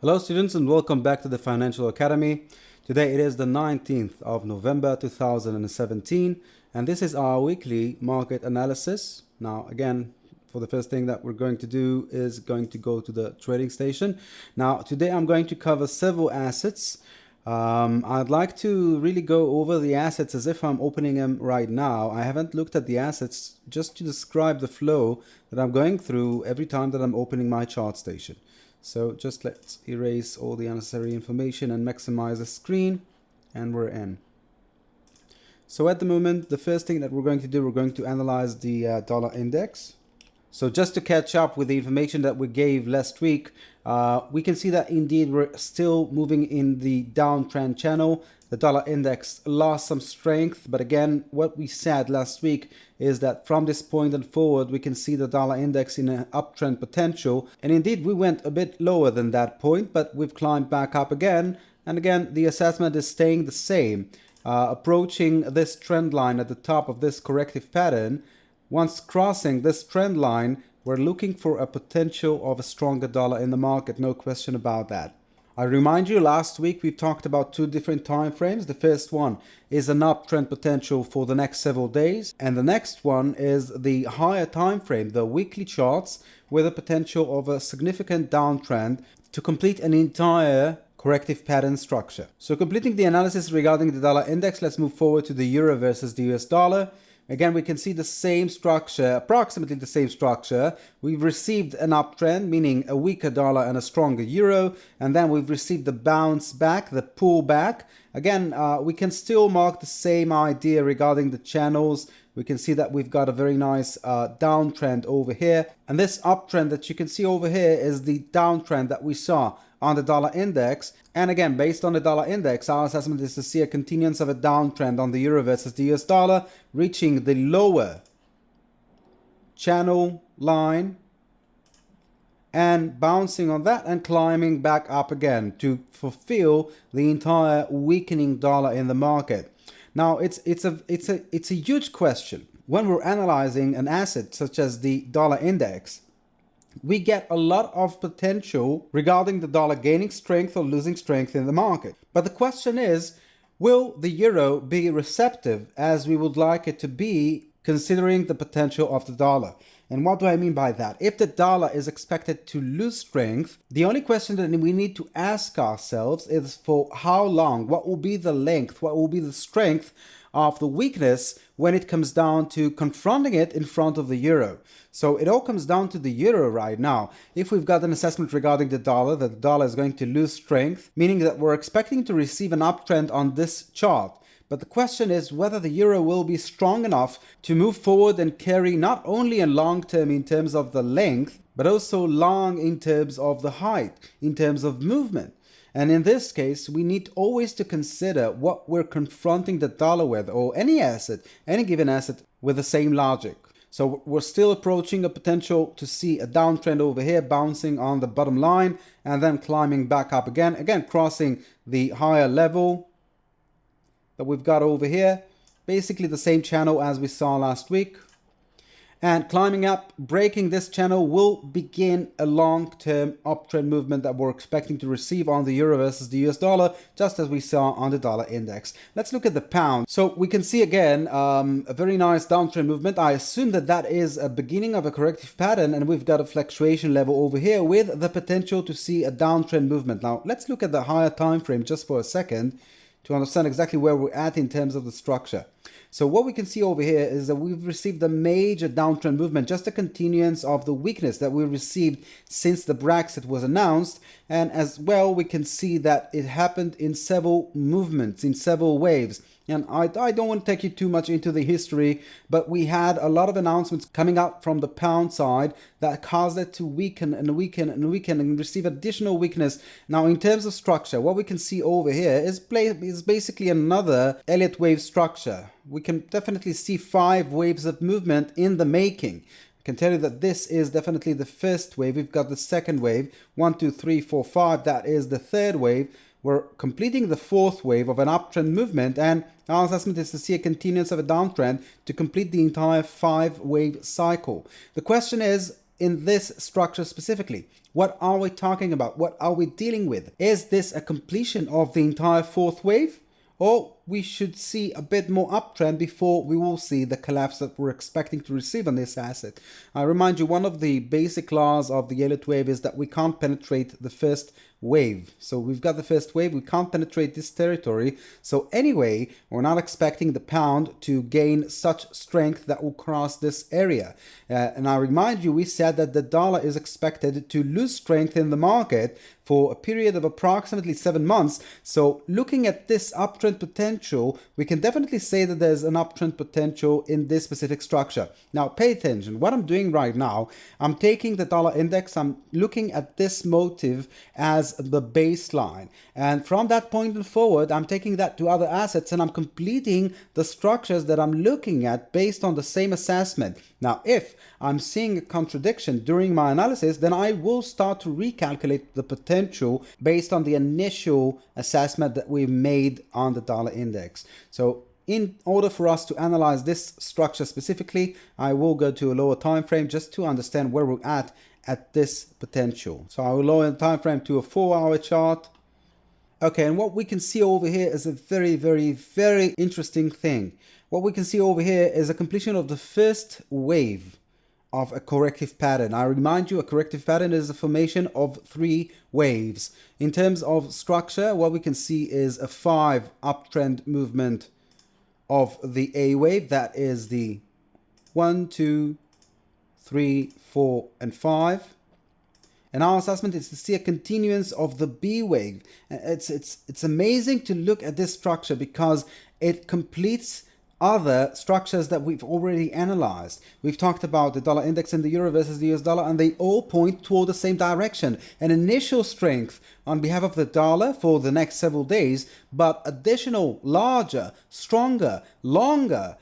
Hello students and welcome back to the Financial Academy. Today it is the 19th of November 2017 and this is our weekly market analysis. Now again, for the first thing that we're going to do is going to go to the trading station. Now today I'm going to cover several assets. I'd like to really go over the assets as if I'm opening them right now. I haven't looked at the assets just to describe the flow that I'm going through every time that I'm opening my chart station. So just let's erase all the unnecessary information and maximize the screen, and we're in. So at the moment, the first thing that we're going to do, we're going to analyze the dollar index. So just to catch up with the information that we gave last week, we can see that indeed we're still moving in the downtrend channel. The dollar index lost some strength, but again, what we said last week is that from this point and forward, we can see the dollar index in an uptrend potential. And indeed, we went a bit lower than that point, but we've climbed back up again. And again, the assessment is staying the same, approaching this trend line at the top of this corrective pattern. Once crossing this trend line, we're looking for a potential of a stronger dollar in the market, no question about that. I remind you, last week we talked about two different time frames. The first one is an uptrend potential for the next several days, and the next one is the higher time frame, the weekly charts, with a potential of a significant downtrend to complete an entire corrective pattern structure. So completing the analysis regarding the dollar index, let's move forward to the euro versus the US dollar. Again, we can see the same structure, approximately the same structure. We've received an uptrend, meaning a weaker dollar and a stronger euro. And then we've received the bounce back, the pullback. Again, we can still mark the same idea regarding the channels. We can see that we've got a very nice downtrend over here. And this uptrend that you can see over here is the downtrend that we saw on the dollar index. And again, based on the dollar index, our assessment is to see a continuance of a downtrend on the euro versus the US dollar, reaching the lower channel line and bouncing on that and climbing back up again to fulfill the entire weakening dollar in the market. Now, it's a huge question. When we're analyzing an asset such as the dollar index, we get a lot of potential regarding the dollar gaining strength or losing strength in the market. But the question is, will the euro be receptive as we would like it to be, considering the potential of the dollar? And what do I mean by that? If the dollar is expected to lose strength, the only question that we need to ask ourselves is for how long, what will be the length, what will be the strength of the weakness when it comes down to confronting it in front of the euro. So it all comes down to the euro right now. If we've got an assessment regarding the dollar, that the dollar is going to lose strength, meaning that we're expecting to receive an uptrend on this chart. But the question is whether the euro will be strong enough to move forward and carry not only a long term in terms of the length, but also long in terms of the height, in terms of movement. And in this case, we need always to consider what we're confronting the dollar with, or any asset, any given asset, with the same logic. So we're still approaching a potential to see a downtrend over here, bouncing on the bottom line and then climbing back up again, crossing the higher level that we've got over here. Basically the same channel as we saw last week. And climbing up, breaking this channel will begin a long-term uptrend movement that we're expecting to receive on the euro versus the US dollar, just as we saw on the dollar index. Let's look at the pound. So we can see again a very nice downtrend movement. I assume that that is a beginning of a corrective pattern, and we've got a fluctuation level over here with the potential to see a downtrend movement. Now let's look at the higher time frame just for a second to understand exactly where we're at in terms of the structure. So what we can see over here is that we've received a major downtrend movement, just a continuance of the weakness that we received since the Brexit was announced. And as well, we can see that it happened in several movements, in several waves. And I don't want to take you too much into the history, but we had a lot of announcements coming out from the pound side that caused it to weaken and weaken and weaken and receive additional weakness. Now, in terms of structure, what we can see over here is basically another Elliot wave structure. We can definitely see 5 waves of movement in the making. I can tell you that this is definitely the first wave. We've got the second wave, 1, 2, 3, 4, 5. That is the third wave. We're completing the 4th wave of an uptrend movement, and our assessment is to see a continuance of a downtrend to complete the entire 5-wave cycle. The question is, in this structure specifically? What are we talking about? What are we dealing with? Is this a completion of the entire fourth wave? Or we should see a bit more uptrend before we will see the collapse that we're expecting to receive on this asset. I remind you, one of the basic laws of the Elliot wave is that we can't penetrate the first wave. So we've got the first wave, we can't penetrate this territory. So anyway, we're not expecting the pound to gain such strength that will cross this area. And I remind you, we said that the dollar is expected to lose strength in the market for a period of approximately 7 months. So looking at this uptrend potential, we can definitely say that there's an uptrend potential in this specific structure. Now pay attention. What I'm doing right now, I'm taking the dollar index, I'm looking at this motive as the baseline. And from that point and forward, I'm taking that to other assets and I'm completing the structures that I'm looking at based on the same assessment. Now, if I'm seeing a contradiction during my analysis, then I will start to recalculate the potential based on the initial assessment that we've made on the dollar index. So in order for us to analyze this structure specifically, I will go to a lower time frame just to understand where we're at this potential. So I will lower the time frame to a 4-hour chart. Okay, and what we can see over here is a very, very, very interesting thing. What we can see over here is a completion of the first wave of a corrective pattern. I remind you, a corrective pattern is a formation of 3 waves. In terms of structure, what we can see is a 5 uptrend movement of the A wave. That is the 1, 2, 3, 4, and 5. And our assessment is to see a continuance of the B wave. It's amazing to look at this structure because it completes other structures that we've already analyzed. We've talked about the dollar index and the euro versus the US dollar, and they all point toward the same direction. An initial strength on behalf of the dollar for the next several days, but additional, larger, stronger, longer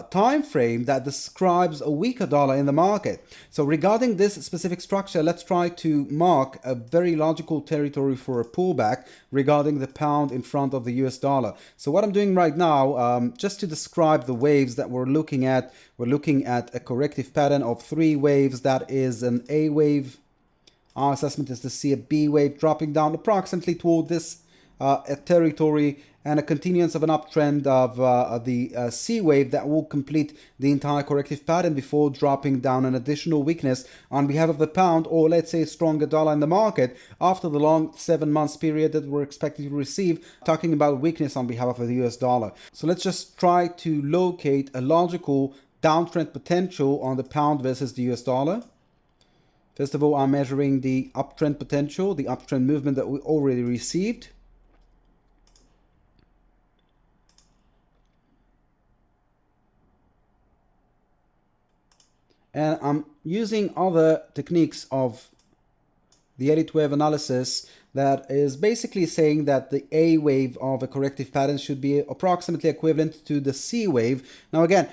time frame that describes a weaker dollar in the market. So regarding this specific structure, let's try to mark a very logical territory for a pullback regarding the pound in front of the US dollar. So what I'm doing right now, just to describe the waves that we're looking at a corrective pattern of 3 waves. That is an A wave. Our assessment is to see a B wave dropping down approximately toward this territory, and a continuance of an uptrend of the C wave that will complete the entire corrective pattern before dropping down an additional weakness on behalf of the pound, or let's say stronger dollar in the market after the long 7 months period that we're expecting to receive, talking about weakness on behalf of the US dollar. So let's just try to locate a logical downtrend potential on the pound versus the US dollar. First of all, I'm measuring the uptrend potential, the uptrend movement that we already received. And I'm using other techniques of the Elliot wave analysis that is basically saying that the A wave of a corrective pattern should be approximately equivalent to the C wave. Now again,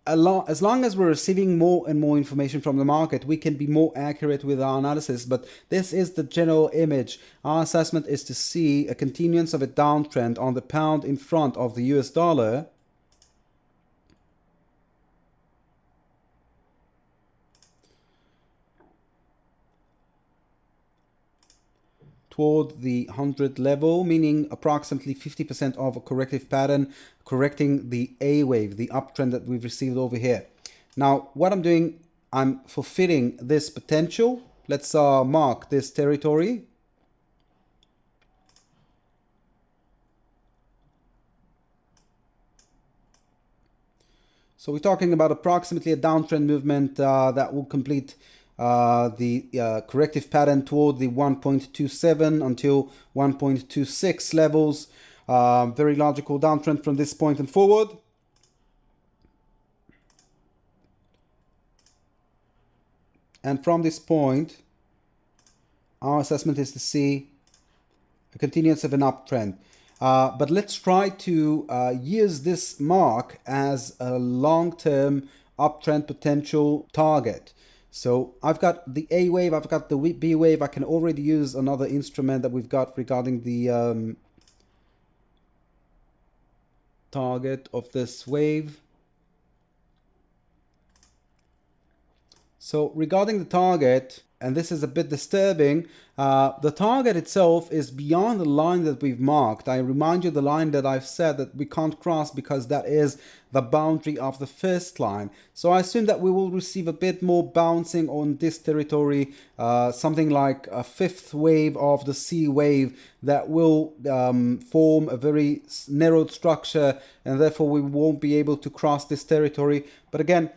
as long as we're receiving more and more information from the market, we can be more accurate with our analysis, but this is the general image. Our assessment is to see a continuance of a downtrend on the pound in front of the US dollar. Toward the 100 level, meaning approximately 50% of a corrective pattern, correcting the A wave, the uptrend that we've received over here. Now, what I'm doing, I'm fulfilling this potential. Let's mark this territory. So we're talking about approximately a downtrend movement that will complete the corrective pattern toward the 1.27 until 1.26 levels. Very logical downtrend from this point and forward. And from this point, our assessment is to see a continuance of an uptrend. But let's try to use this mark as a long-term uptrend potential target. So I've got the A wave, I've got the B wave. I can already use another instrument that we've got regarding the target of this wave. So regarding the target, and this is a bit disturbing, the target itself is beyond the line that we've marked. I remind you the line that I've said that we can't cross because that is the boundary of the first line. So I assume that we will receive a bit more bouncing on this territory, something like a fifth wave of the C wave that will form a very narrowed structure, and therefore we won't be able to cross this territory. But again,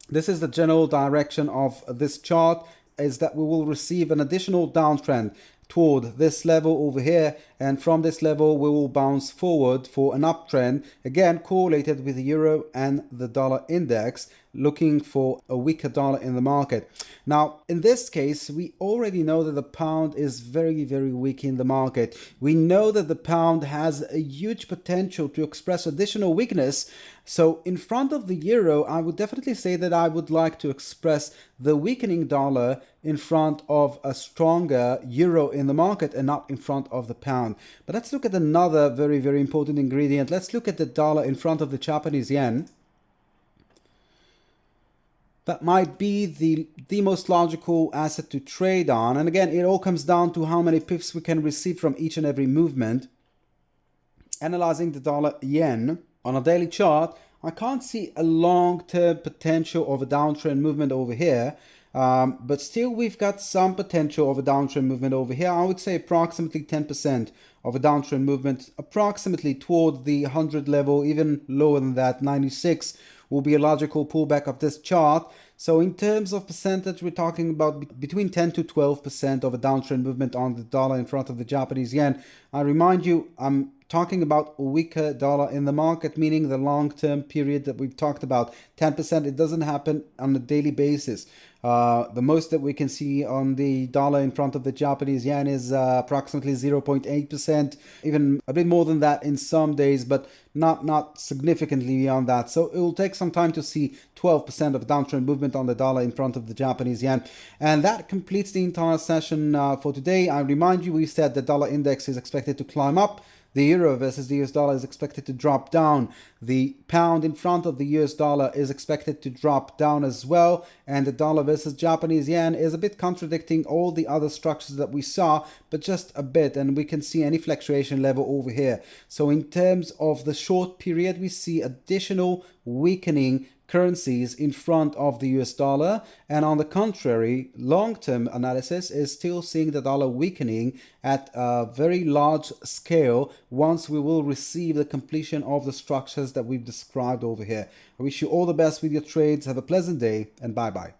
this is the general direction of this chart, is that we will receive an additional downtrend toward this level over here, and from this level we will bounce forward for an uptrend, again correlated with the euro and the dollar index, looking for a weaker dollar in the market. Now in this case we already know that the pound is very weak in the market. We know that the pound has a huge potential to express additional weakness. So in front of the euro, I would definitely say that I would like to express the weakening dollar in front of a stronger euro in the market and not in front of the pound. But let's look at another very important ingredient. Let's look at the dollar in front of the Japanese yen. That might be the most logical asset to trade on. And again, it all comes down to how many pips we can receive from each and every movement. Analyzing the dollar yen on a daily chart, I can't see a long-term potential of a downtrend movement over here. But still we've got some potential of a downtrend movement over here. I would say approximately 10% of a downtrend movement, approximately toward the 100 level, even lower than that, 96 will be a logical pullback of this chart. So in terms of percentage, we're talking about between 10 to 12% of a downtrend movement on the dollar in front of the Japanese yen. I remind you, I'm talking about a weaker dollar in the market, meaning the long-term period that we've talked about, 10%. It doesn't happen on a daily basis. The most that we can see on the dollar in front of the Japanese yen is approximately 0.8%, even a bit more than that in some days, but not significantly beyond that. So it will take some time to see 12% of downtrend movement on the dollar in front of the Japanese yen. And that completes the entire session for today. I remind you, we said the dollar index is expected to climb up. The euro versus the US dollar is expected to drop down. The pound in front of the US dollar is expected to drop down as well. And the dollar versus Japanese yen is a bit contradicting all the other structures that we saw, but just a bit. And we can see any fluctuation level over here. So in terms of the short period, we see additional weakening currencies in front of the US dollar, and on the contrary, long-term analysis is still seeing the dollar weakening at a very large scale once we will receive the completion of the structures that we've described over here. I wish you all the best with your trades. Have a pleasant day, and bye-bye.